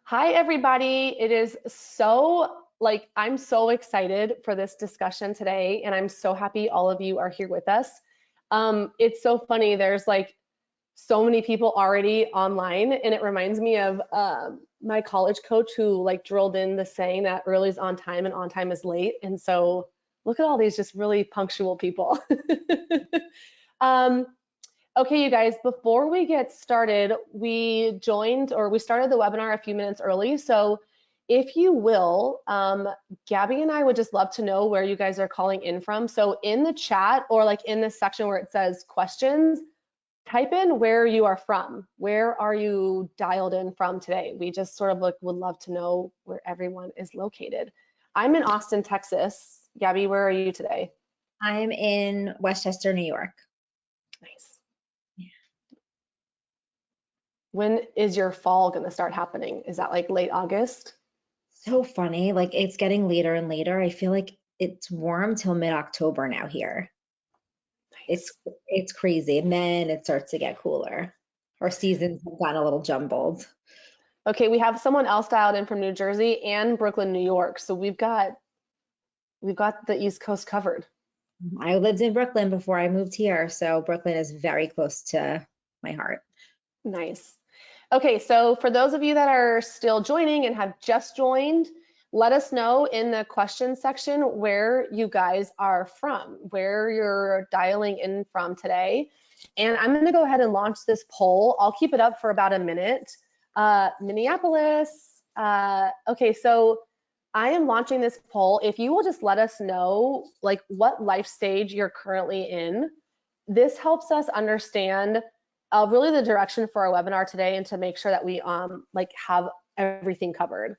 Hi, everybody. It is I'm so excited for this discussion today, and I'm so happy all of you are here with us. It's so funny. There's like so many people already online, and it reminds me of my college coach who like drilled in the saying that early is on time and on time is late. And so look at all these just really punctual people. um, Okay, you guys, before we get started, we started the webinar a few minutes early. So if you will, Gabby and I would just love to know where you guys are calling in from. So in the chat or like in this section where it says questions, type in where you are from. Where are you dialed in from today? We just sort of would love to know where everyone is located. I'm in Austin, Texas. Gabby, where are you today? I'm in Westchester, New York. Nice. When is your fall going to start happening? Is that like late August? So funny, like it's getting later and later. I feel like it's warm till mid-October now here. Nice. It's crazy. And then it starts to get cooler. Our seasons have gotten a little jumbled. Okay, we have someone else dialed in from New Jersey and Brooklyn, New York. So we've got the East Coast covered. I lived in Brooklyn before I moved here, so Brooklyn is very close to my heart. Nice. Okay, so for those of you that are still joining and have just joined, let us know in the question section where you guys are from, where you're dialing in from today. And I'm going to go ahead and launch this poll. I'll keep it up for about a minute. Minneapolis. Okay, so I am launching this poll. If you will just let us know like what life stage you're currently in, this helps us understand really the direction for our webinar today and to make sure that we like have everything covered.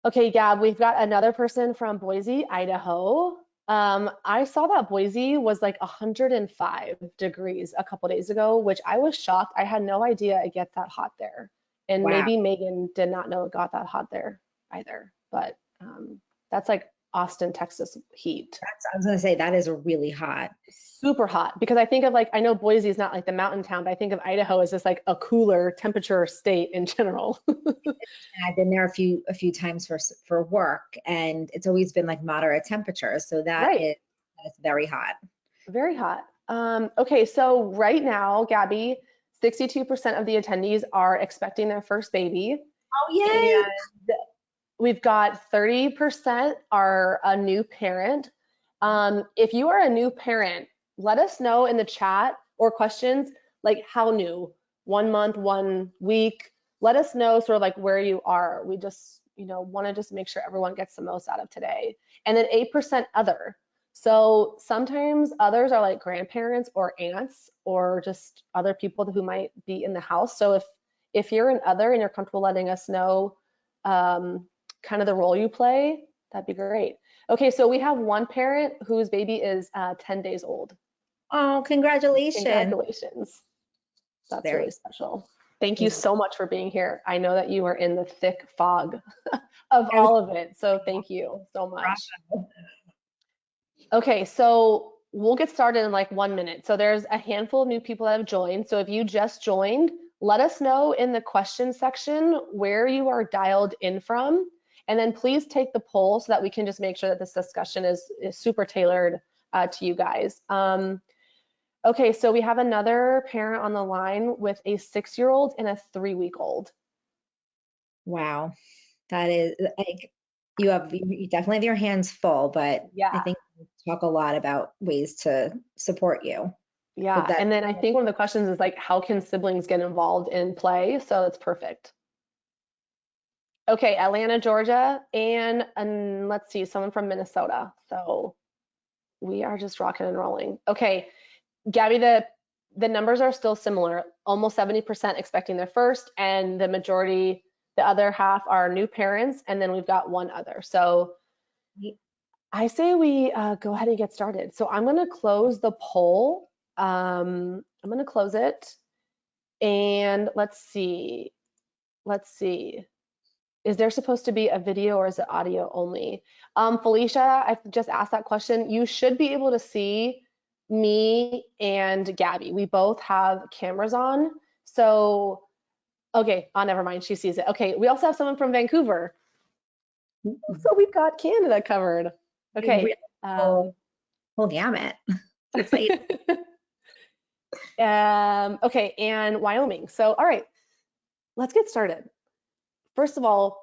Okay, Gab, we've got another person from Boise, Idaho. I saw that Boise was like 105 degrees a couple days ago, which I was shocked. I had no idea it get that hot there. And Wow. maybe Megan did not know it got that hot there either. But that's like Austin, Texas heat. I was gonna say that is really hot. Super hot because I think of like, I know Boise is not like the mountain town, but I think of Idaho as just like a cooler temperature state in general. I've been there a few times for work, and it's always been like moderate temperatures, so that Right. is very hot. Very hot. Okay, so right now, Gabby, 62% of the attendees are expecting their first baby. Oh, yay! And we've got 30% are a new parent. If you are a new parent, let us know in the chat or questions, like how new, 1 month, 1 week. Let us know sort of like where you are. We just, want to just make sure everyone gets the most out of today. And then 8% other. So sometimes others are like grandparents or aunts or just other people who might be in the house. So if you're an other and you're comfortable letting us know kind of the role you play, that'd be great. Okay, so we have one parent whose baby is 10 days old. Oh, congratulations. Congratulations. That's Very really special. Thank you so much for being here. I know that you are in the thick fog of all of it, so thank you so much. Okay, so we'll get started in like 1 minute. So there's a handful of new people that have joined. So if you just joined, let us know in the question section where you are dialed in from. And then please take the poll so that we can just make sure that this discussion is super tailored to you guys. Okay, so we have another parent on the line with a 6-year-old and a 3-week-old. Wow, that is like you definitely have your hands full, but Yeah. I think we talk a lot about ways to support you. Yeah, and then I think one of the questions is like, how can siblings get involved in play? So that's perfect. Okay, Atlanta, Georgia, and let's see, someone from Minnesota. So we are just rocking and rolling. Okay, Gabby, the numbers are still similar. Almost 70% expecting their first, and the majority, the other half are new parents, and then we've got one other. So I say we go ahead and get started. So I'm going to close the poll. I'm going to close it, and let's see. Let's see. Is there supposed to be a video or is it audio only? Felicia, I just asked that question. You should be able to see me and Gabby. We both have cameras on. So Okay, oh, never mind. She sees it. Okay, we also have someone from Vancouver. So we've got Canada covered. Real Okay. whole, whole gamut. It's exciting. Okay, and Wyoming. So, all right, let's get started. First of all,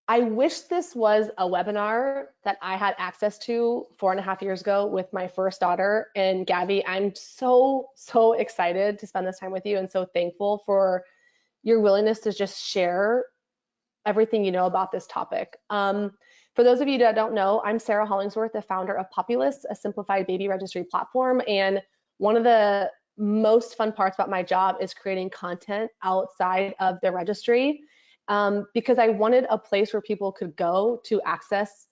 I wish this was a webinar that I had access to 4.5 years ago with my first daughter. And Gabby, I'm so, so excited to spend this time with you and so thankful for your willingness to just share everything you know about this topic. For those of you that don't know, I'm Sarah Hollingsworth, the founder of Populous, a simplified baby registry platform. And one of the most fun parts about my job is creating content outside of the registry, because I wanted a place where people could go to access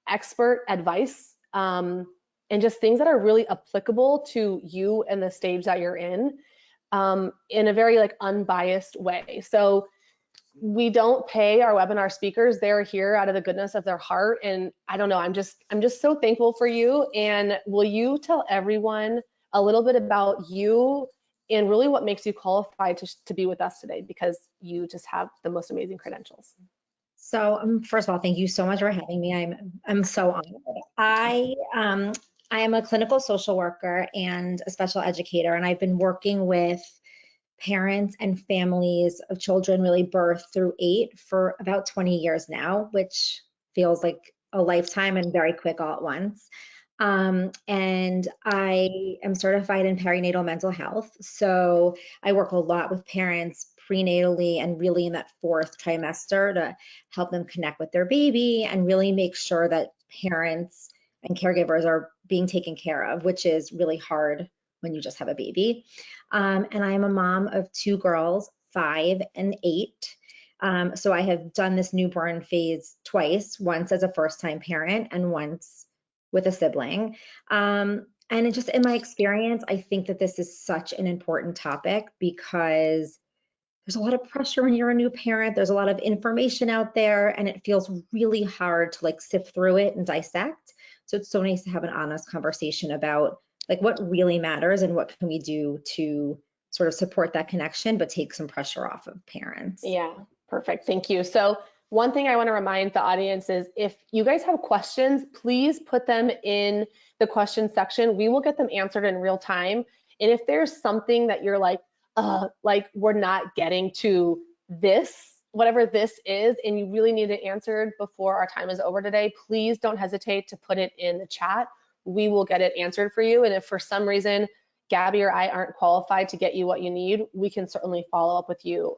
expert advice, and just things that are really applicable to you and the stage that you're in a very like unbiased way. So we don't pay our webinar speakers. They're here out of the goodness of their heart. And I don't know, I'm just so thankful for you. And will you tell everyone a little bit about you and really what makes you qualified to be with us today? Because you just have the most amazing credentials. So, first of all, thank you so much for having me. I'm so honored. I am a clinical social worker and a special educator, and I've been working with parents and families of children really birth through 8 for about 20 years now, which feels like a lifetime and very quick all at once. And I am certified in perinatal mental health. So I work a lot with parents prenatally and really in that 4th trimester to help them connect with their baby and really make sure that parents and caregivers are being taken care of, which is really hard when you just have a baby. And I'm a mom of 2 girls, 5 and 8. So I have done this newborn phase twice, once as a first-time parent and once with a sibling. And it just in my experience, I think that this is such an important topic because there's a lot of pressure when you're a new parent. There's a lot of information out there, and it feels really hard to like sift through it and dissect. So it's so nice to have an honest conversation about like what really matters and what can we do to sort of support that connection, but take some pressure off of parents. Yeah, perfect. Thank you. So one thing I want to remind the audience is if you guys have questions, please put them in the question section. We will get them answered in real time. And if there's something that you're like we're not getting to this, whatever this is, and you really need it answered before our time is over today, please don't hesitate to put it in the chat. We will get it answered for you. And if for some reason Gabby or I aren't qualified to get you what you need, we can certainly follow up with you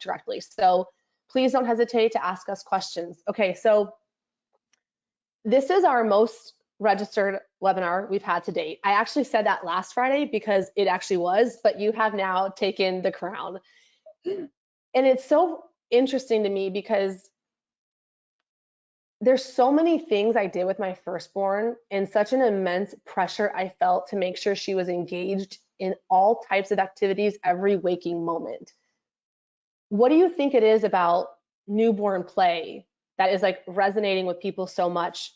directly. So please don't hesitate to ask us questions. Okay, so this is our most registered webinar we've had to date. I actually said that last Friday because it actually was, but you have now taken the crown. And it's so interesting to me because there's so many things I did with my firstborn and such an immense pressure I felt to make sure she was engaged in all types of activities every waking moment. What do you think it is about newborn play that is like resonating with people so much?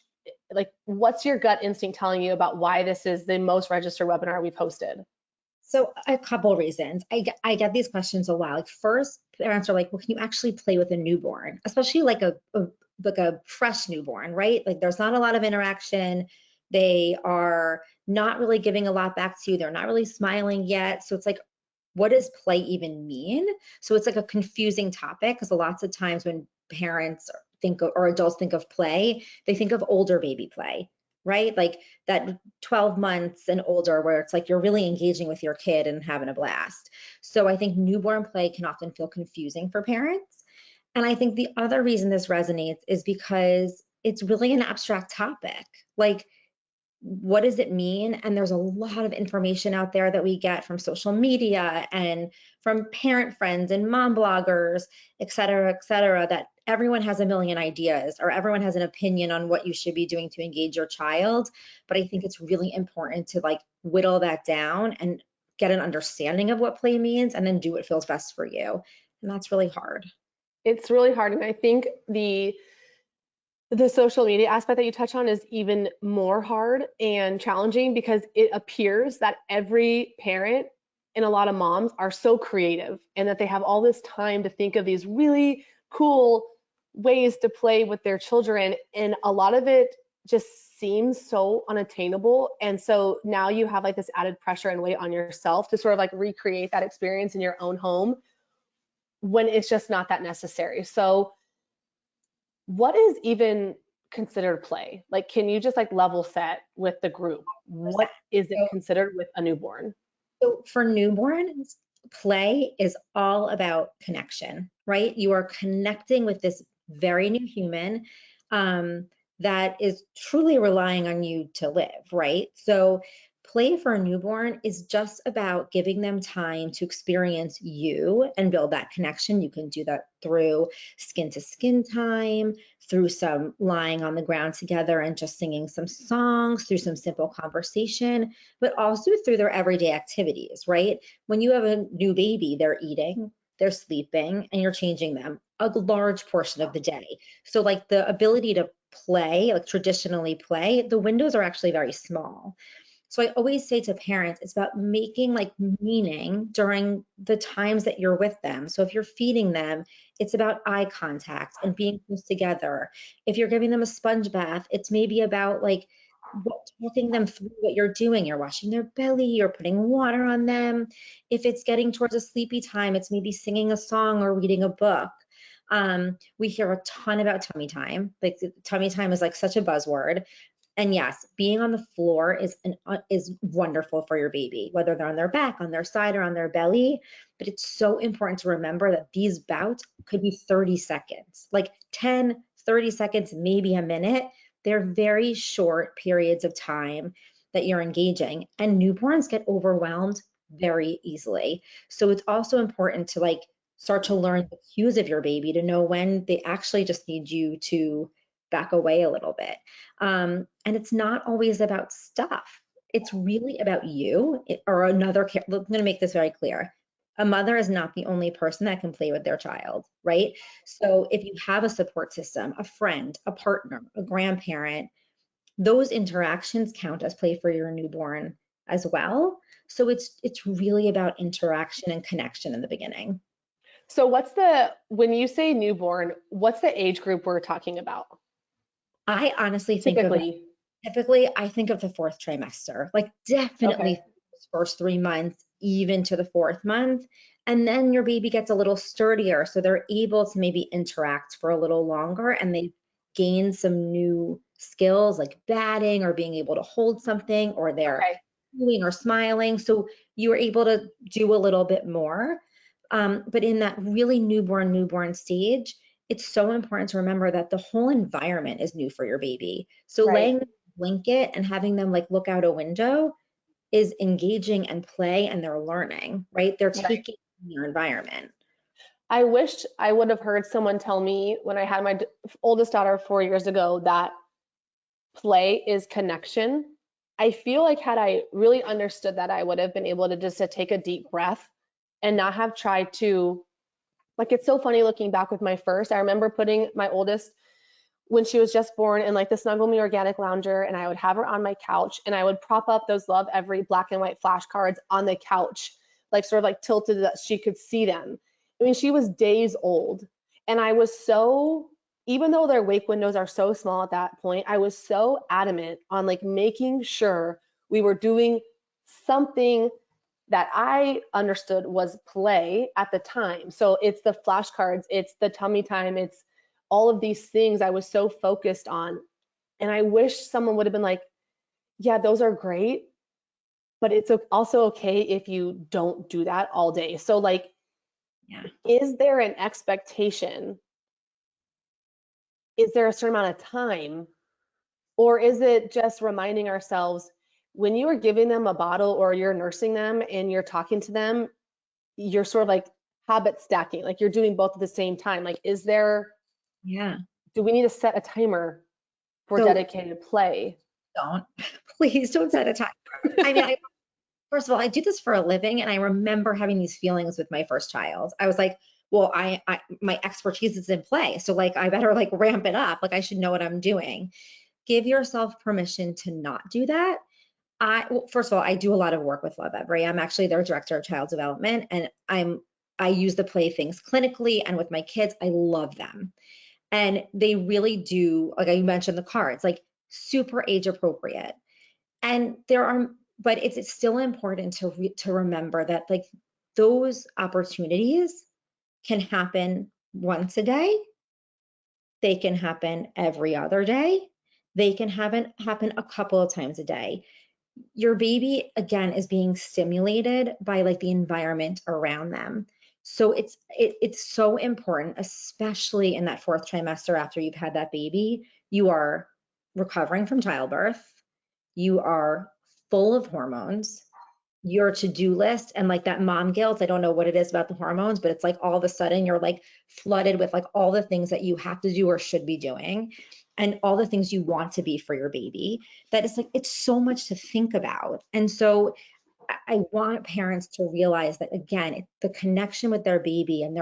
Like, what's your gut instinct telling you about why this is the most registered webinar we've hosted? So a couple reasons. I get these questions a lot. Like first, parents are like, well, can you actually play with a newborn? Especially like a fresh newborn, right? Like there's not a lot of interaction. They are not really giving a lot back to you. They're not really smiling yet. So it's like, what does play even mean? So it's like a confusing topic because lots of times when parents think of, or adults think of play, they think of older baby play, right? Like that 12 months and older where it's like you're really engaging with your kid and having a blast. So I think newborn play can often feel confusing for parents. And I think the other reason this resonates is because it's really an abstract topic. Like what does it mean? And there's a lot of information out there that we get from social media and from parent friends and mom bloggers, et cetera, that everyone has a million ideas or everyone has an opinion on what you should be doing to engage your child. But I think it's really important to like whittle that down and get an understanding of what play means and then do what feels best for you. And that's really hard. It's really hard. And I think the social media aspect that you touch on is even more hard and challenging because it appears that every parent and a lot of moms are so creative and that they have all this time to think of these really cool ways to play with their children. And a lot of it just seems so unattainable. And so now you have like this added pressure and weight on yourself to sort of like recreate that experience in your own home when it's just not that necessary. So what is even considered play? Like, can you just like level set with the group? What is it considered with a newborn? So for newborns, play is all about connection, right? You are connecting with this very new human that is truly relying on you to live, right? So play for a newborn is just about giving them time to experience you and build that connection. You can do that through skin to skin time, through some lying on the ground together and just singing some songs, through some simple conversation, but also through their everyday activities, right? When you have a new baby, they're eating, they're sleeping, and you're changing them a large portion of the day. So like the ability to play, like traditionally play, the windows are actually very small. So I always say to parents, it's about making like meaning during the times that you're with them. So if you're feeding them, it's about eye contact and being close together. If you're giving them a sponge bath, it's maybe about like talking them through what you're doing. You're washing their belly, you're putting water on them. If it's getting towards a sleepy time, it's maybe singing a song or reading a book. We hear a ton about tummy time. Like tummy time is like such a buzzword. And yes, being on the floor is wonderful for your baby, whether they're on their back, on their side, or on their belly. But it's so important to remember that these bouts could be 30 seconds, like 10, 30 seconds, maybe a minute. They're very short periods of time that you're engaging, and newborns get overwhelmed very easily. So it's also important to like start to learn the cues of your baby to know when they actually just need you to back away a little bit. And it's not always about stuff. It's really about you or another. I'm going to make this very clear. A mother is not the only person that can play with their child, right? So if you have a support system, a friend, a partner, a grandparent, those interactions count as play for your newborn as well. So it's really about interaction and connection in the beginning. So when you say newborn, what's the age group we're talking about? I honestly think of Typically. Typically, I think of the fourth trimester, like definitely Okay. those first 3 months, even to the fourth month. And then your baby gets a little sturdier, so they're able to maybe interact for a little longer and they gain some new skills like batting or being able to hold something, or they're Okay. doing or smiling. So you are able to do a little bit more. But in that really newborn stage, it's so important to remember that the whole environment is new for your baby. So Right. laying them in a blanket and having them like look out a window is engaging and play, and they're learning, right? They're Right. taking in your environment. I wished I would have heard someone tell me when I had my oldest daughter 4 years ago that play is connection. I feel like had I really understood that, I would have been able to just to take a deep breath and not have tried to, like, it's so funny looking back with my first. I remember putting my oldest when she was just born in like the Snuggle Me Organic Lounger, and I would have her on my couch and I would prop up those Love Every black and white flashcards on the couch, like sort of like tilted that she could see them. I mean, she was days old. And I was so, even though their wake windows are so small at that point, I was so adamant on like making sure we were doing something that I understood was play at the time. So it's the flashcards, it's the tummy time, it's all of these things I was so focused on. And I wish someone would have been like, yeah, those are great, but it's also okay if you don't do that all day. So, like, Yeah. is there an expectation? Is there a certain amount of time? Or is it just reminding ourselves when you are giving them a bottle or you're nursing them and you're talking to them, you're sort of like habit stacking, like you're doing both at the same time. Like, Yeah. do we need to set a timer for So dedicated play? don't, please don't set a time. I mean, first of all, I do this for a living, and I remember having these feelings with my first child. I was like, well, my expertise is in play, so like I better like ramp it up. Like I should know what I'm doing. Give yourself permission to not do that. Well, first of all, I do a lot of work with Lovevery. I'm actually their director of child development, and I use the playthings clinically and with my kids. I love them. And they really do, like I mentioned the cards, like super age appropriate. And but it's still important to remember that like those opportunities can happen once a day. They can happen every other day. They can happen a couple of times a day. Your baby, again, is being stimulated by like the environment around them. So it's so important, especially in that fourth trimester after you've had that baby. You are recovering from childbirth. You are full of hormones. Your to-do list and like that mom guilt, I don't know what it is about the hormones, but it's like all of a sudden you're like flooded with like all the things that you have to do or should be doing and all the things you want to be for your baby. That is like, it's so much to think about. And so I want parents to realize that again, the connection with their baby and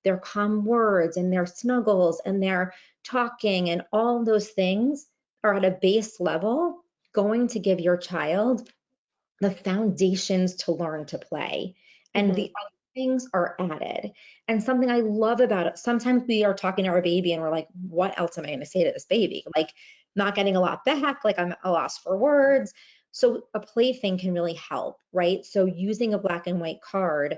their calm words and their snuggles and their talking and all those things are at a base level going to give your child the foundations to learn to play. And the other things are added. And something I love about it, sometimes we are talking to our baby and we're like, what else am I going to say to this baby? Like, not getting a lot back, like I'm at a loss for words. So a plaything can really help, right? So using a black and white card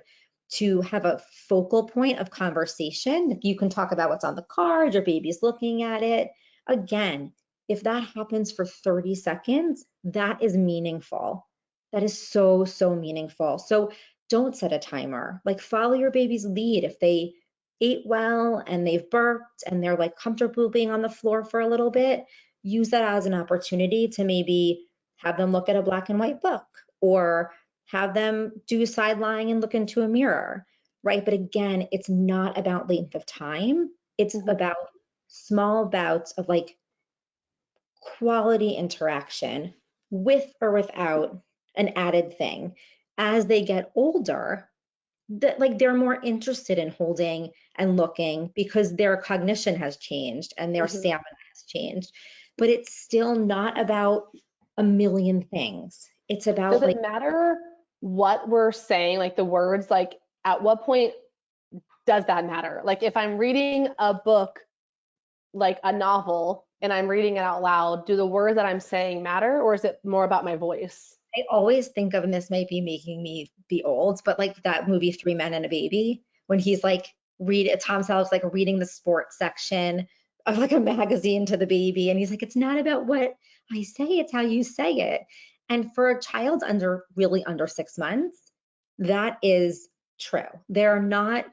to have a focal point of conversation. You can talk about what's on the card, your baby's looking at it. Again, if that happens for 30 seconds, that is meaningful. That is so, so meaningful. So don't set a timer. Like follow your baby's lead. If they ate well and they've burped and they're like comfortable being on the floor for a little bit, use that as an opportunity to maybe have them look at a black and white book or have them do side lying and look into a mirror, right? But again, it's not about length of time. It's about small bouts of like quality interaction with or without an added thing. As they get older, that like they're more interested in holding and looking because their cognition has changed and their stamina has changed. But it's still not about a million things. It's about Does like, it matter what we're saying, like the words, like at what point does that matter? Like if I'm reading a book, like a novel, and I'm reading it out loud, do the words that I'm saying matter, or is it more about my voice? I always think of, and this might be making me be old, but like that movie Three Men and a Baby, when he's like Tom Selleck's like reading the sports section of like a magazine to the baby, and he's like, it's not about what I say, it's how you say it. And for a child really under 6 months, that is true. They're not,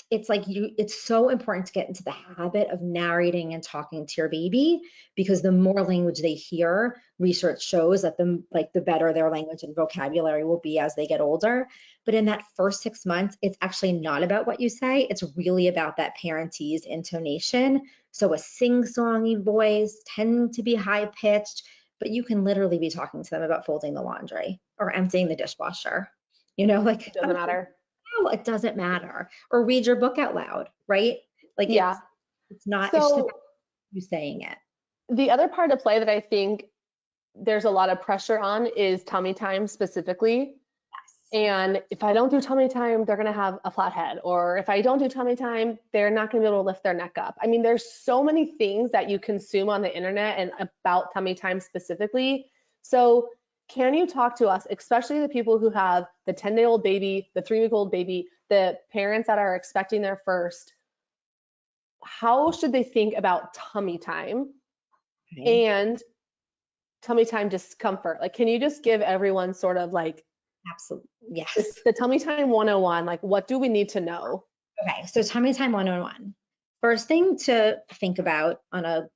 it's like it's so important to get into the habit of narrating and talking to your baby, because the more language they hear, research shows that the better their language and vocabulary will be as they get older. But in that first 6 months, it's actually not about what you say. It's really about that parentese intonation. So a sing-songy voice, tend to be high pitched, but you can literally be talking to them about folding the laundry or emptying the dishwasher. Like It doesn't matter. no, it doesn't matter. Or read your book out loud, right? Like Yeah. it's not, it's just about So you saying it. the other part of play that I think there's a lot of pressure on is tummy time specifically. Yes. And if I don't do tummy time, they're going to have a flat head. Or if I don't do tummy time, they're not going to be able to lift their neck up. I mean, there's so many things that you consume on the internet and about tummy time specifically. So can you talk to us, especially the people who have the 10-day-old baby, the 3-week-old baby, the parents that are expecting their first, how should they think about tummy time Okay. and tummy time discomfort? Like, can you just give everyone sort of like Absolutely. Yes. the tummy time 101, like what do we need to know? Okay. So tummy time 101. First thing to think about on a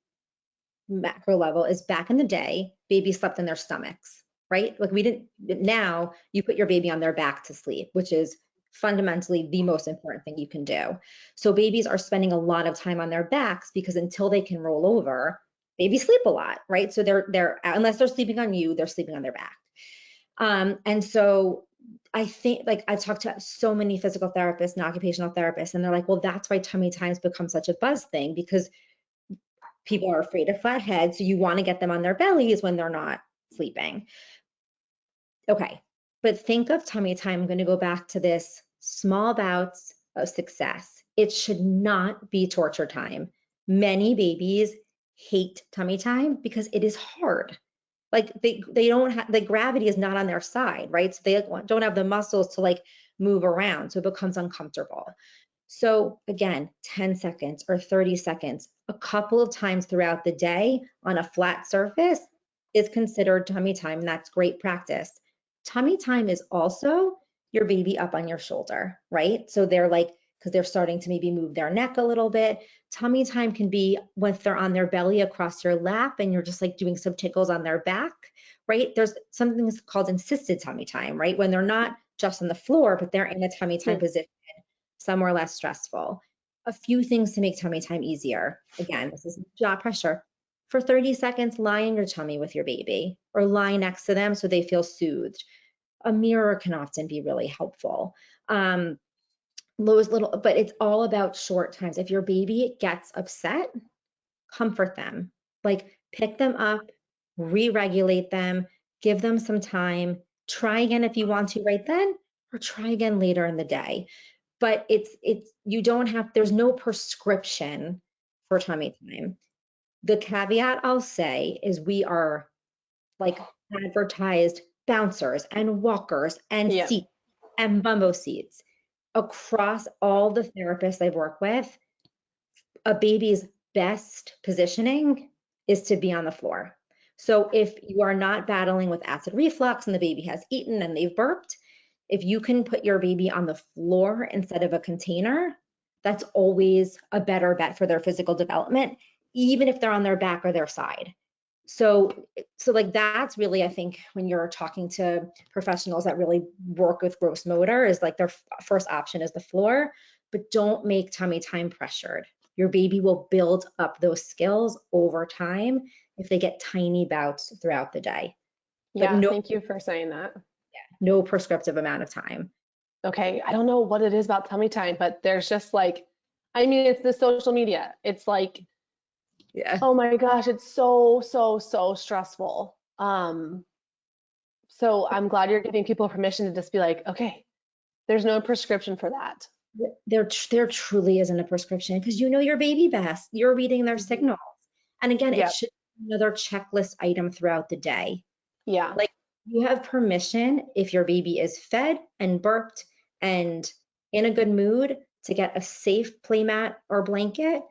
macro level is back in the day, babies slept in their stomachs, right? Like now you put your baby on their back to sleep, which is fundamentally the most important thing you can do. So babies are spending a lot of time on their backs because until they can roll over, babies sleep a lot, right? So they're unless they're sleeping on you, they're sleeping on their back. And so I think, like, I've talked to so many physical therapists and occupational therapists, and they're like, well, that's why tummy times become such a buzz thing, because people are afraid of flat heads. So you want to get them on their bellies when they're not sleeping. Okay, but think of tummy time. I'm going to go back to this small bouts of success. It should not be torture time. Many babies hate tummy time because it is hard. Like they don't have, the gravity is not on their side, right? So they don't have the muscles to like move around. So it becomes uncomfortable. So again, 10 seconds or 30 seconds, a couple of times throughout the day on a flat surface is considered tummy time. And that's great practice. Tummy time is also your baby up on your shoulder, right? So they're like, because they're starting to maybe move their neck a little bit. Tummy time can be when they're on their belly across your lap and you're just like doing some tickles on their back, right? There's something that's called assisted tummy time, right? When they're not just on the floor, but they're in a tummy time position, somewhere less stressful. A few things to make tummy time easier. Again, this is jaw pressure. For 30 seconds, lie in your tummy with your baby or lie next to them so they feel soothed. A mirror can often be really helpful. Those little, but it's all about short times. If your baby gets upset, comfort them. Like pick them up, re-regulate them, give them some time. Try again if you want to right then, or try again later in the day. But you don't have, there's no prescription for tummy time. The caveat I'll say is we are like advertised bouncers and walkers and Yeah. seats and bumbo seats. Across all the therapists I've worked with, a baby's best positioning is to be on the floor. So if you are not battling with acid reflux and the baby has eaten and they've burped, if you can put your baby on the floor instead of a container, that's always a better bet for their physical development, even if they're on their back or their side. So like that's really, I think, when you're talking to professionals that really work with gross motor, is like their first option is the floor, but don't make tummy time pressured. Your baby will build up those skills over time if they get tiny bouts throughout the day. But Yeah, thank you for saying that. no prescriptive amount of time. Okay, I don't know what it is about tummy time, but there's just like, I mean, it's the social media. It's like, Yeah. oh my gosh, it's so stressful. So I'm glad you're giving people permission to just be like, okay, there's no prescription for that. There truly isn't a prescription because you know your baby best. You're reading their Mhm. signals. And again, it Yeah, should be another checklist item throughout the day. yeah. Like you have permission if your baby is fed and burped and in a good mood to get a safe play mat or blanket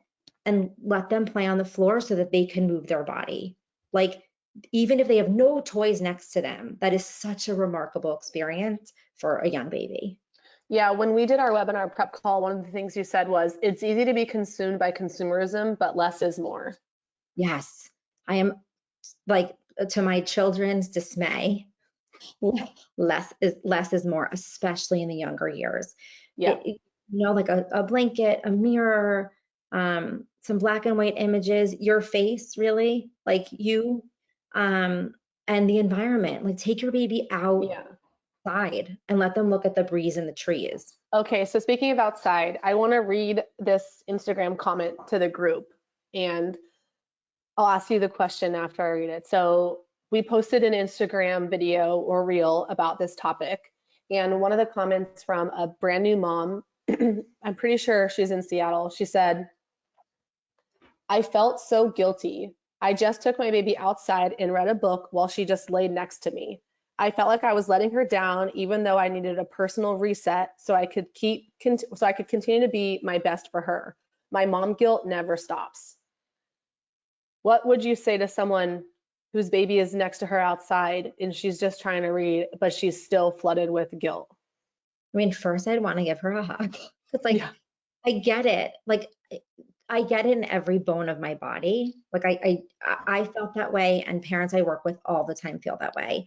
and let them play on the floor so that they can move their body. Like even if they have no toys next to them, that is such a remarkable experience for a young baby. Yeah, when we did our webinar prep call, one of the things you said was it's easy to be consumed by consumerism, but less is more. Yes, I am like to my children's dismay, less is more, especially in the younger years. Yeah. Like a blanket, a mirror, some black and white images, your face really, like you, and the environment. Like take your baby Yeah. outside and let them look at the breeze and the trees. Okay, so speaking of outside, I want to read this Instagram comment to the group and I'll ask you the question after I read it. So we posted an Instagram video or reel about this topic. And one of the comments from a brand new mom, I'm pretty sure she's in Seattle, she said, I felt so guilty. I just took my baby outside and read a book while she just laid next to me. I felt like I was letting her down, even though I needed a personal reset so I could continue to be my best for her. My mom guilt never stops. What would you say to someone whose baby is next to her outside and she's just trying to read, but she's still flooded with guilt? I mean, first I'd want to give her a hug. It's like, Yeah. I get it. Like I get it in every bone of my body. Like I felt that way, and parents I work with all the time feel that way.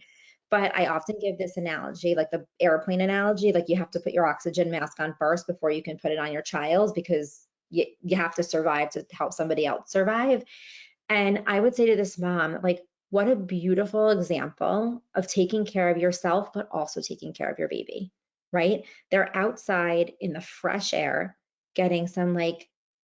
But I often give this analogy, like the airplane analogy, like you have to put your oxygen mask on first before you can put it on your child because you have to survive to help somebody else survive. And I would say to this mom, like, what a beautiful example of taking care of yourself, but also taking care of your baby, right? They're outside in the fresh air, getting some like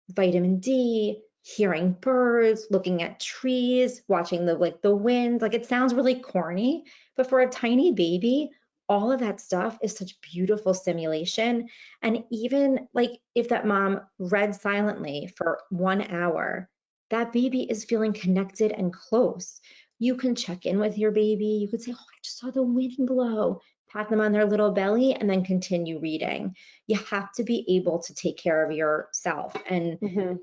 vitamin D, hearing birds, looking at trees, watching the wind. Like it sounds really corny, but for a tiny baby, all of that stuff is such beautiful stimulation. And even like if that mom read silently for 1 hour, that baby is feeling connected and close. You can check in with your baby. You could say, "Oh, I just saw the wind blow." Pat them on their little belly and then continue reading. You have to be able to take care of yourself. And Hmm.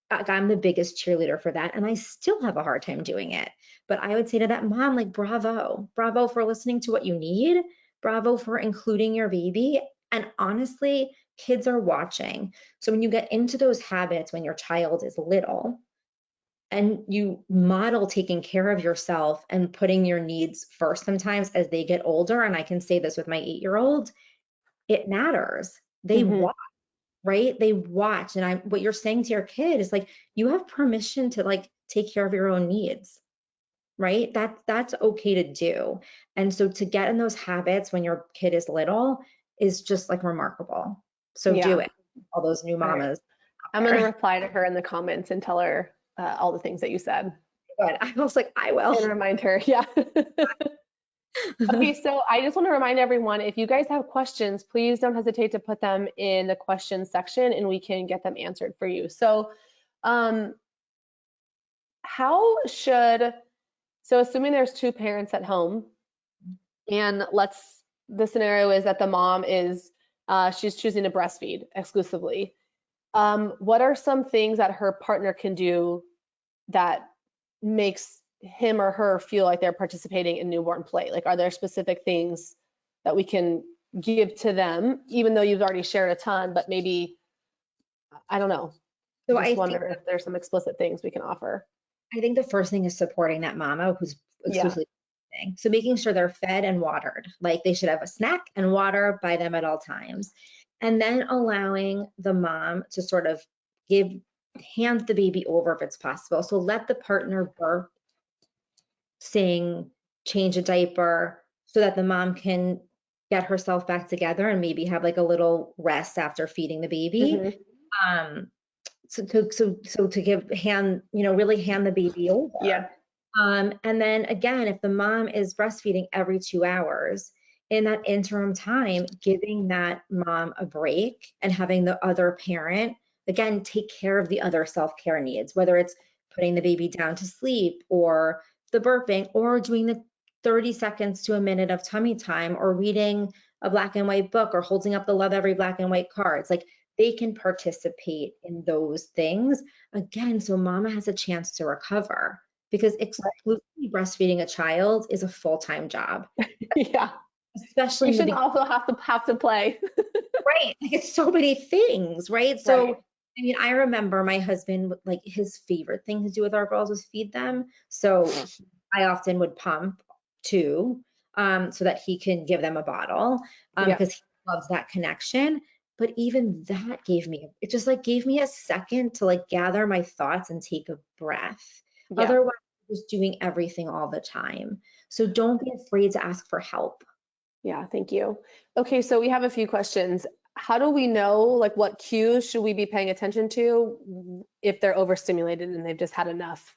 I'm the biggest cheerleader for that, and I still have a hard time doing it. But I would say to that mom, like, bravo, bravo for listening to what you need, bravo for including your baby. And honestly, kids are watching. So when you get into those habits when your child is little and you model taking care of yourself and putting your needs first sometimes as they get older, and I can say this with my 8-year-old, it matters. They Hmm. watch, right? They watch. And what you're saying to your kid is like, you have permission to like take care of your own needs, right? That's okay to do. And so to get in those habits when your kid is little is just like remarkable. So do Yeah. it. All those new All right. mamas I'm out going to there. reply to her in the comments and tell her all the things that you said But I was like, I will. and remind her. Yeah. Okay, so I just want to remind everyone, if you guys have questions, please don't hesitate to put them in the questions section and we can get them answered for you. So, um, how should, so assuming there's two parents at home, and the scenario is that the mom is, she's choosing to breastfeed exclusively. What are some things that her partner can do that makes him or her feel like they're participating in newborn play? Like, are there specific things that we can give to them, even though you've already shared a ton, but maybe, I don't know, So just I think wonder if there's some explicit things we can offer. I think the first thing is supporting that mama who's Yeah. exclusively breastfeeding. So making sure they're fed and watered. Like they should have a snack and water by them at all times. And then allowing the mom to sort of give hand the baby over if it's possible. So let the partner burp, sing, change a diaper so that the mom can get herself back together and maybe have like a little rest after feeding the baby. Hmm. Um, so to give hand, really hand the baby over. Yeah. And then again, if the mom is breastfeeding every 2 hours, in that interim time, giving that mom a break and having the other parent, again, take care of the other self-care needs, whether it's putting the baby down to sleep or the burping or doing the 30 seconds to a minute of tummy time or reading a black and white book or holding up the Love Every Black and White cards. Like they can participate in those things again, so mama has a chance to recover because exclusively breastfeeding a child is a full-time job, Yeah. especially You in the shouldn't beginning, also have to play. right? Like it's so many things, right? So, Right. I mean, I remember my husband, like his favorite thing to do with our girls was feed them. So I often would pump too, so that he can give them a bottle, Yeah. because he loves that connection. But even that it just like gave me a second to like gather my thoughts and take a breath. Yeah. Otherwise, just doing everything all the time. So don't be afraid to ask for help. Yeah. Thank you. Okay. So we have a few questions. How do we know, like, what cues should we be paying attention to if they're overstimulated and they've just had enough?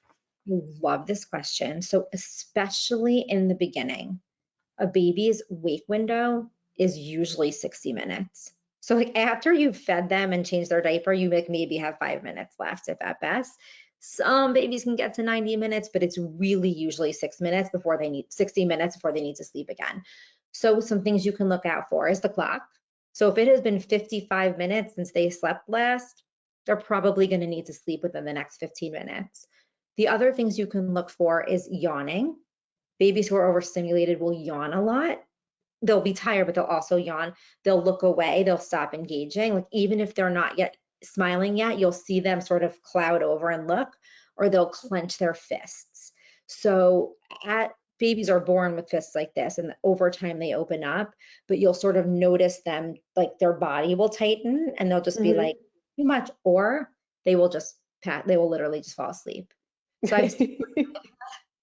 I love this question. So especially in the beginning, a baby's wake window is usually 60 minutes. So like after you've fed them and changed their diaper, you like maybe have 5 minutes left if at best. Some babies can get to 90 minutes, but it's really usually 6 minutes before they need 60 minutes before they need to sleep again. So some things you can look out for is the clock. So if it has been 55 minutes since they slept last, they're probably going to need to sleep within the next 15 minutes. The other things you can look for is yawning. Babies who are overstimulated will yawn a lot. They'll be tired, but they'll also yawn. They'll look away. They'll stop engaging. Like even if they're not yet smiling yet, you'll see them sort of cloud over and look, or they'll clench their fists. So babies are born with fists like this, and over time they open up, but you'll sort of notice them, like their body will tighten and they'll just be Hmm. like too much, or they will they will literally just fall asleep. So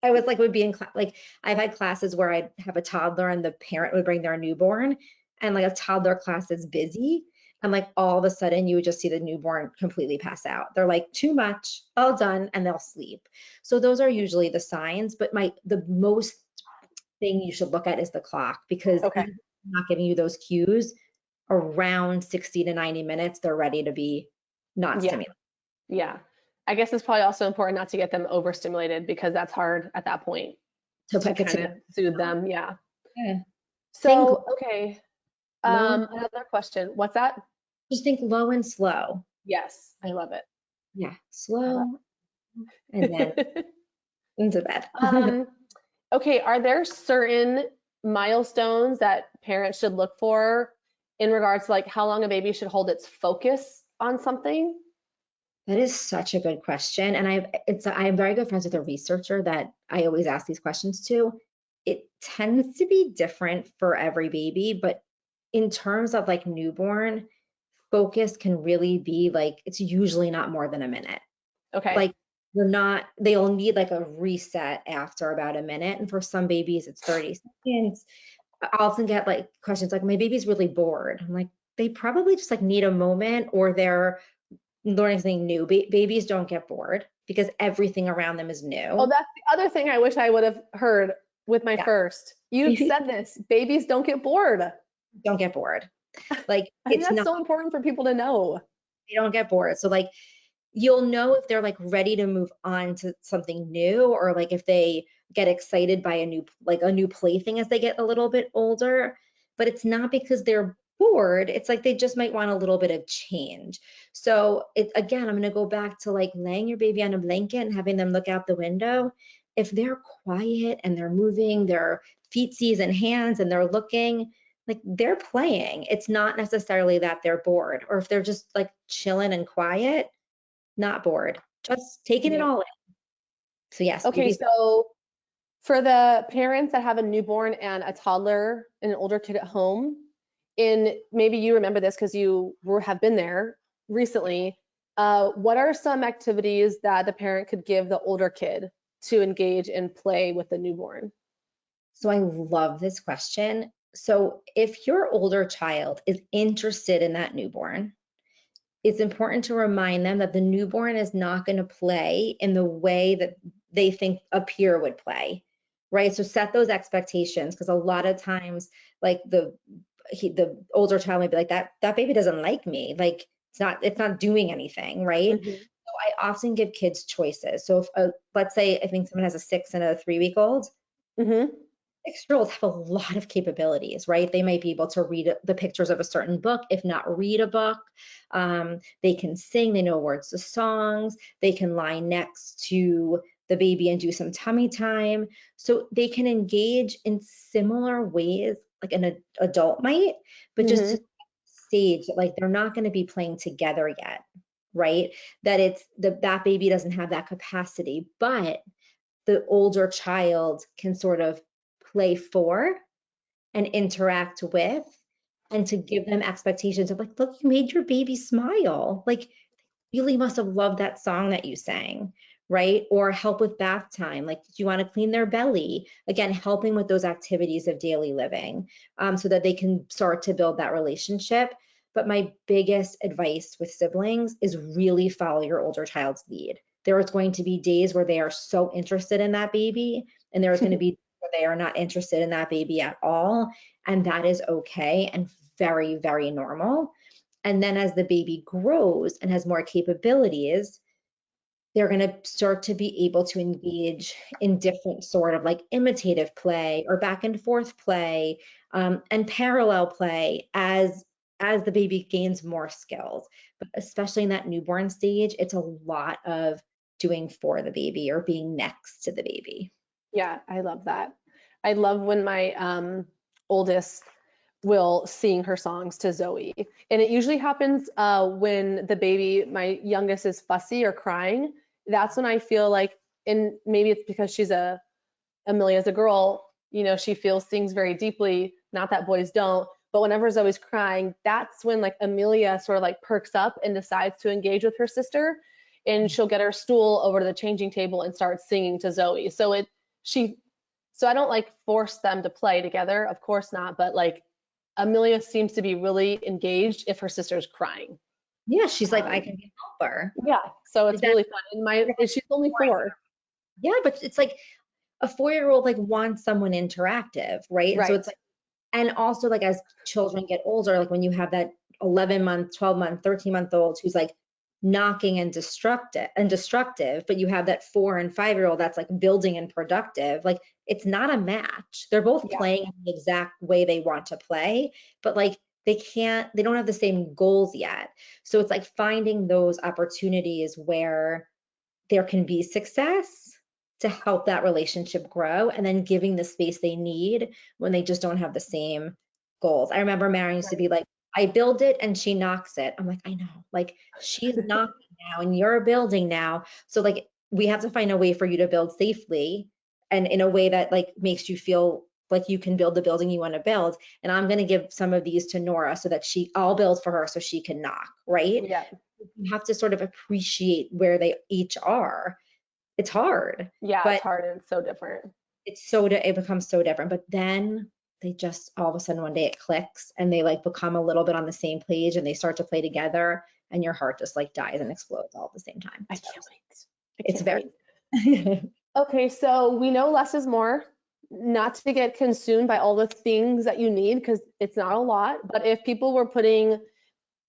I was like, would be in class, like I've had classes where I'd have a toddler and the parent would bring their newborn and like a toddler class is busy and like all of a sudden you would just see the newborn completely pass out. They're like too much, all done, and they'll sleep. So those are usually the signs, but the most thing you should look at is the clock, because Okay. even if it's not giving you those cues, around 60 to 90 minutes, they're ready to be not Yeah. stimulated. Yeah. I guess it's probably also important not to get them overstimulated because that's hard at that point So to pick it kind to of soothe them. Yeah. yeah. Think So, okay. low and Another question. What's that? just think low and slow. Yes, I love it. Yeah, I love slow and then it. into bed. Okay, are there certain milestones that parents should look for in regards to like how long a baby should hold its focus on something? That is such a good question. And I'm very good friends with a researcher that I always ask these questions to. It tends to be different for every baby, but in terms of like newborn, focus can really be like, it's usually not more than a minute. Okay. Like they'll need like a reset after about a minute. And for some babies, it's 30 seconds. I often get like questions like, my baby's really bored. I'm like, they probably just like need a moment, or they're learning something new. Babies don't get bored because everything around them is Oh, new. that's the other thing I wish I would have heard with my Yeah. first. You Babies said this, babies don't get bored. I don't get bored. Like think it's that's not, so important for people to know. they don't get bored. So like you'll know if they're like ready to move on to something new, or like if they get excited by a new plaything as they get a little bit older. But it's not because they're bored. It's like they just might want a little bit of change. So again, I'm going to go back to like laying your baby on a blanket and having them look out the window. If they're quiet and they're moving their feetsies and hands and they're looking, like they're playing. It's not necessarily that they're bored, or if they're just like chilling and quiet, not bored, just taking it Yeah. all in. So yes, Okay, babies. so for the parents that have a newborn and a toddler and an older kid at home, and maybe you remember this because have been there recently, what are some activities that the parent could give the older kid to engage and play with the newborn? So I love this question. So if your older child is interested in that newborn, it's important to remind them that the newborn is not going to play in the way that they think a peer would play, right? So set those expectations, because a lot of times, like the older child might be like, that baby doesn't like me, like it's not doing anything, right? Hmm. So I often give kids choices. So if let's say I think someone has a 6 and a 3 week old, Hmm. 6-year-olds have a lot of capabilities, right? They might be able to read the pictures of a certain book, if not read a book. They can sing, they know words to songs, they can lie next to the baby and do some tummy time. So they can engage in similar ways like an adult might, but just to Hmm. stage that like they're not going to be playing together yet, right? That that baby doesn't have that capacity, but the older child can sort of play for and interact with, and to give them expectations of like, look, you made your baby smile. Like, really must have loved that song that you sang, right? Or help with bath time. Like, do you want to clean their belly? Again, helping with those activities of daily living, so that they can start to build that relationship. But my biggest advice with siblings is really follow your older child's lead. There is going to be days where they are so interested in that baby, and there is going to be where they are not interested in that baby at all. And that is okay and very, very normal. And then as the baby grows and has more capabilities, they're going to start to be able to engage in different sort of like imitative play or back and forth play, and parallel play as the baby gains more skills. But especially in that newborn stage, it's a lot of doing for the baby or being next to the baby. Yeah, I love that. I love when my oldest will sing her songs to Zoe. And it usually happens when the baby, my youngest, is fussy or crying. That's when I feel like, and maybe it's because Amelia's a girl, she feels things very deeply. Not that boys don't, but whenever Zoe's crying, that's when like Amelia sort of like perks up and decides to engage with her sister. And she'll get her stool over to the changing table and start singing to Zoe. She, so I don't like force them to play together, of course not, but like Amelia seems to be really engaged if her sister's crying. Yeah, she's like, I Um, can be a helper. yeah, so it's Is that really fun. And she's only 4. yeah, but it's like a 4-year-old like wants someone interactive, right? And so Right. it's like, and also like as children get older, like when you have that 11-month, 12-month, 13-month-old who's like knocking and destructive, but you have that 4 and 5-year-old that's like building and productive, like it's not a match. They're both Yeah. playing the exact way they want to play, but like they don't have the same goals yet. So it's like finding those opportunities where there can be success to help that relationship grow, and then giving the space they need when they just don't have the same goals. I remember Marion used to be like, I build it and she knocks it. I'm like, I know, like she's knocking now and you're building now. So like we have to find a way for you to build safely and in a way that like makes you feel like you can build the building you want to build. And I'm going to give some of these to Nora so that I'll build for her so she can knock, right? Yeah. You have to sort of appreciate where they each are. It's hard, Yeah, it's but hard and it's so different. it becomes so different. But then they just all of a sudden one day it clicks and they like become a little bit on the same page and they start to play together and your heart just like dies and explodes all at the same time. I So can't wait. I it's can't very wait. Okay, so we know less is more. Not to get consumed by all the things that you need because it's not a lot. But if people were putting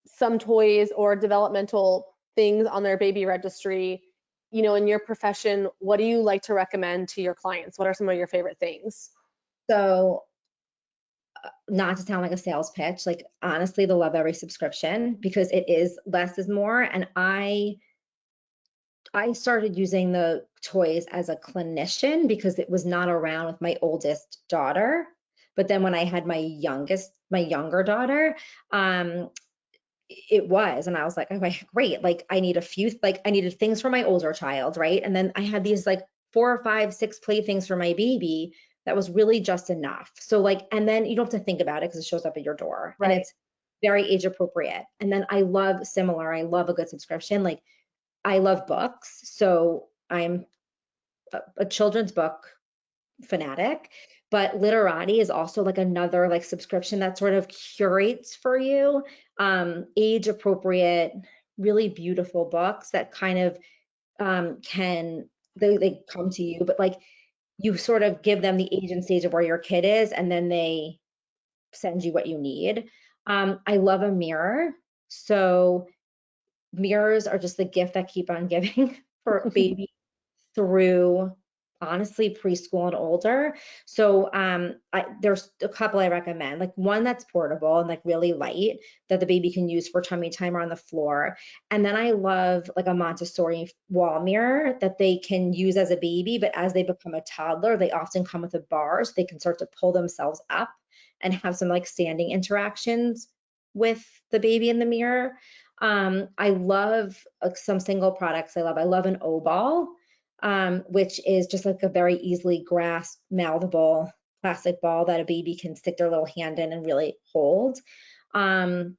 some toys or developmental things on their baby registry, in your profession, what do you like to recommend to your clients? What are some of your favorite things? so not to sound like a sales pitch, like honestly, the Love Every subscription because it is less is more. And I started using the toys as a clinician because it was not around with my oldest daughter. But then when I had my younger daughter, um, it was, and I was like, okay, great. Like I needed things for my older child, right? And then I had these like 4 or 5, 6 playthings for my baby that was really just enough. So like, and then you don't have to think about it because it shows up at your door and Right. it's very age appropriate. And then I love a good subscription. Like I love books, so I'm a children's book fanatic, but Literati is also like another like subscription that sort of curates for you age appropriate, really beautiful books that kind of can they come to you, but like you sort of give them the age and stage of where your kid is, and then they send you what you need. I love a mirror, so mirrors are just the gift that keep on giving for baby through honestly preschool and older. So there's a couple I recommend, like one that's portable and like really light that the baby can use for tummy time or on the floor. And then I love like a Montessori wall mirror that they can use as a baby, but as they become a toddler, they often come with a bar so they can start to pull themselves up and have some like standing interactions with the baby in the mirror. I love some single products I love an O ball, which is just like a very easily grasped, mouthable plastic ball that a baby can stick their little hand in and really hold. Um,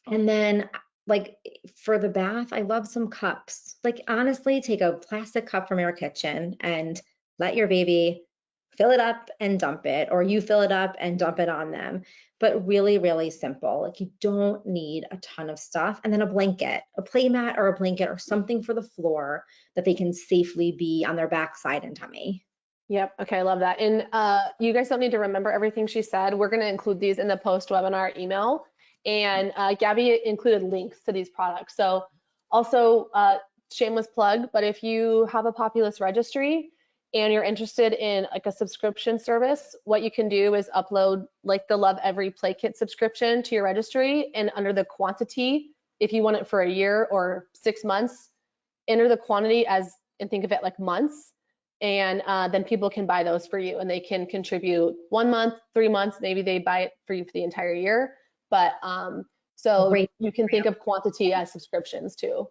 and then like for the bath, I love some cups. Like honestly, take a plastic cup from your kitchen and let your baby fill it up and dump it, or you fill it up and dump it on them. But really, really simple. Like you don't need a ton of stuff. And then a blanket, a play mat or a blanket or something for the floor that they can safely be on their backside and tummy. Yep. Okay, I love that. And you guys don't need to remember everything she said. We're going to include these in the post-webinar email. And Gabby included links to these products. So also, shameless plug, but if you have a Populous registry and you're interested in like a subscription service, what you can do is upload like the Love Every Play Kit subscription to your registry, and under the quantity, if you want it for a year or 6 months, enter the quantity as, and think of it like months, and then people can buy those for you and they can contribute 1 month, 3 months, maybe they buy it for you for the entire year. But so Great you can think of quantity as subscriptions too.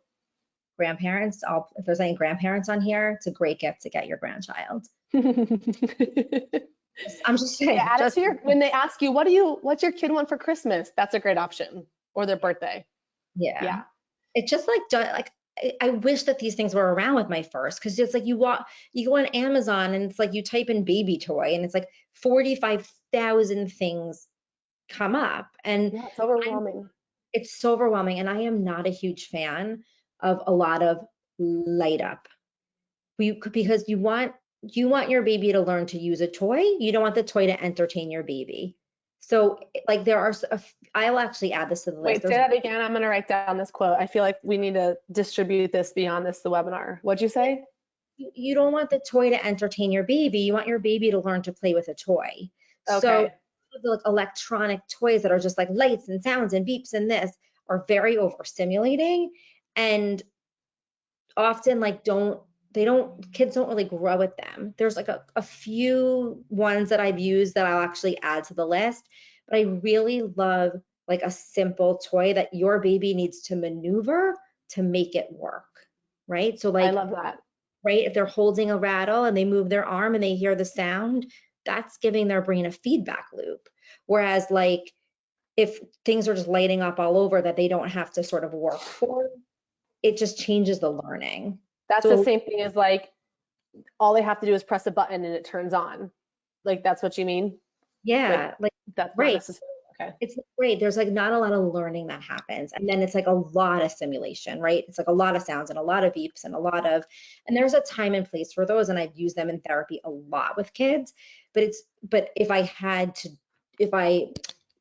grandparents, if there's any grandparents on here, it's a great gift to get your grandchild. I'm just Yeah, saying, add it to your, when they ask you, what's your kid want for Christmas? That's a great option, or their birthday. yeah. Yeah. It's just like I wish that these things were around with my first, because it's like you go on Amazon and it's like you type in baby toy and it's like 45,000 things come up. And Yeah, it's I'm, overwhelming. it's so overwhelming. And I am not a huge fan of a lot of light up. Because you want your baby to learn to use a toy. You don't want the toy to entertain your baby. So like I'll actually add this to the list. Wait, say that again. I'm going to write down this quote. I feel like we need to distribute this beyond the webinar. What'd you say? You don't want the toy to entertain your baby. You want your baby to learn to play with a toy. So Okay. the like electronic toys that are just like lights and sounds and beeps and this are very overstimulating, and often like kids don't really grow with them. There's like a few ones that I've used that I'll actually add to the list, but I really love like a simple toy that your baby needs to maneuver to make it work, right? So I like, love that. right, if they're holding a rattle and they move their arm and they hear the sound, that's giving their brain a feedback loop. Whereas like if things are just lighting up all over that they don't have to sort of work for, it just changes the learning. That's the So same thing as like all they have to do is press a button and it turns on. Like that's what you mean? Like yeah, like, that's not right. necessarily okay. It's great. There's like not a lot of learning that happens. And then it's like a lot of simulation, right? It's like a lot of sounds and a lot of beeps and and there's a time and place for those. And I've used them in therapy a lot with kids. But if I had to,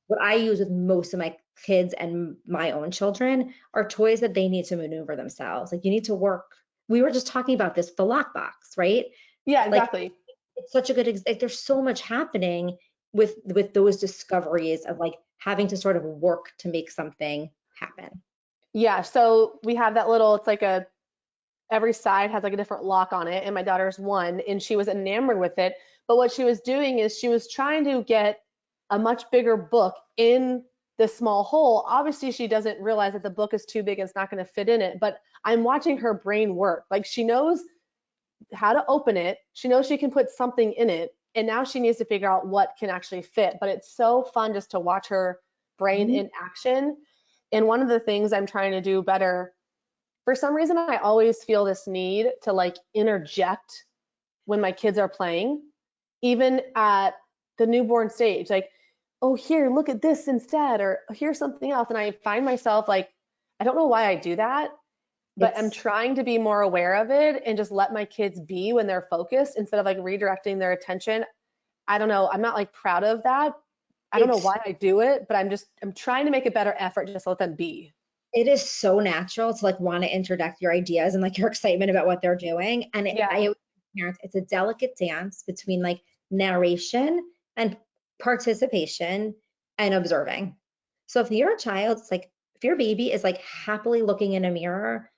what I use with most of my kids and my own children are toys that they need to maneuver themselves. Like you need to work. We were just talking about this, the lockbox, right? Yeah, Like exactly. it's such a good, like there's so much happening with those discoveries of like having to sort of work to make something happen. Yeah, so we have that little, it's like every side has like a different lock on it, and my daughter's one, and she was enamored with it. But what she was doing is she was trying to get a much bigger book in the small hole. Obviously, she doesn't realize that the book is too big and it's not going to fit in it. But I'm watching her brain work. Like she knows how to open it. She knows she can put something in it. And now she needs to figure out what can actually fit. But it's so fun just to watch her brain Mhm. in action. And one of the things I'm trying to do better, for some reason, I always feel this need to like interject when my kids are playing, even at the newborn stage. Like, oh, here, look at this instead, or here's something else. And I find myself like, I don't know why I do that, but I'm It's trying to be more aware of it and just let my kids be when they're focused instead of like redirecting their attention. I don't know. I'm not like proud of that. I don't know it's why I do it, but I'm trying to make a better effort just to let them be. it is so natural to like want to interject your ideas and like your excitement about what they're doing. And I Yeah. always tell parents, it's a delicate dance between like narration and participation and observing. So if you're a child, it's like if your baby is like happily looking in a mirror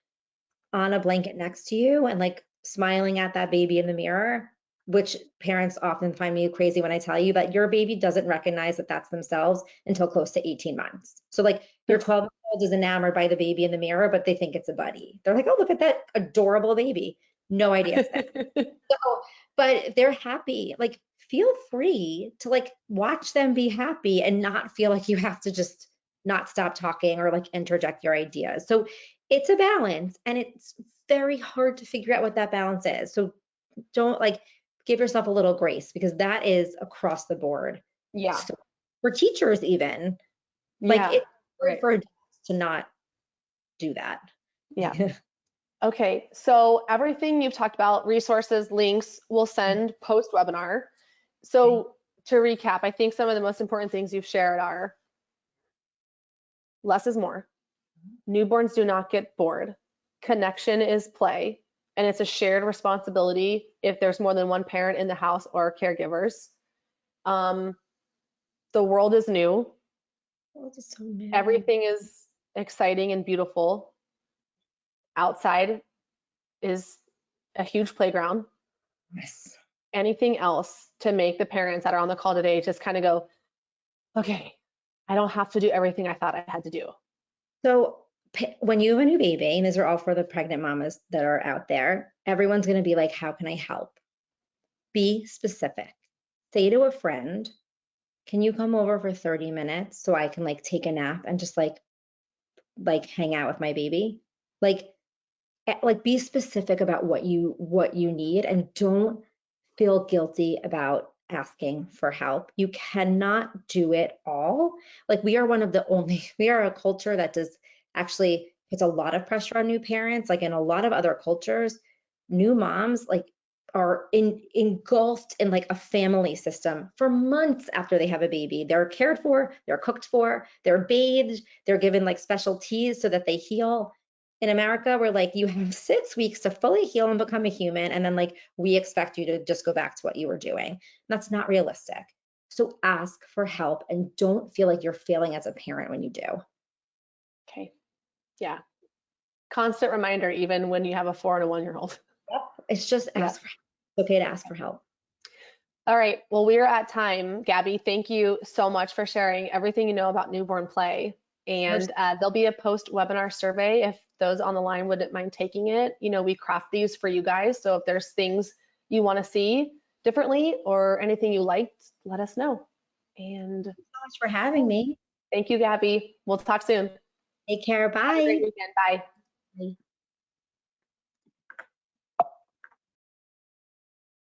on a blanket next to you and like smiling at that baby in the mirror, which parents often find me crazy when I tell you that your baby doesn't recognize that that's themselves until close to 18 months. So like your 12-year-old is enamored by the baby in the mirror, but they think it's a buddy. They're like, oh, look at that adorable baby. No idea it's them. So, but if they're happy, like feel free to like watch them be happy and not feel like you have to just not stop talking or like interject your ideas. So it's a balance and it's very hard to figure out what that balance is. So don't like give yourself a little grace because that is across the board. Yeah. So for teachers even, like Yeah. it's hard Right. for adults to not do that. Yeah. Okay. So everything you've talked about, resources, links, we'll send post webinar. So to recap, I think some of the most important things you've shared are less is more. Newborns do not get bored. Connection is play, and it's a shared responsibility if there's more than one parent in the house or caregivers. Um, the world is new. Oh, it's so new. Everything is exciting and beautiful. Outside is a huge playground. Yes. Anything else to make the parents that are on the call today just kind of go, okay, I don't have to do everything I thought I had to do. So when you have a new baby, and these are all for the pregnant mamas that are out there, everyone's going to be like, how can I help? Be specific. Say to a friend, can you come over for 30 minutes so I can like take a nap and just like hang out with my baby? Like like be specific about what you need and don't feel guilty about asking for help. You cannot do it all. Like we are one of the only, we are a culture that does actually puts a lot of pressure on new parents. Like in a lot of other cultures, new moms like are engulfed in like a family system for months after they have a baby. They're cared for, they're cooked for, they're bathed, they're given like special teas so that they heal. In America, we're like, you have 6 weeks to fully heal and become a human. And then like, we expect you to just go back to what you were doing. That's not realistic. So ask for help and don't feel like you're failing as a parent when you do. Okay. Yeah. Constant reminder, even when you have a 4 and a 1-year-old. Yep. It's just Yeah. ask for help. It's okay to ask for help. All right. Well, we're at time. Gabby, thank you so much for sharing everything you know about newborn play. And there'll be a post webinar survey if those on the line wouldn't mind taking it. You know, we craft these for you guys. So if there's things you want to see differently or anything you liked, let us know. And Thanks so much for having me. thank you, Gabby. We'll talk soon. Take care. Have a great Bye. weekend. Bye. Bye.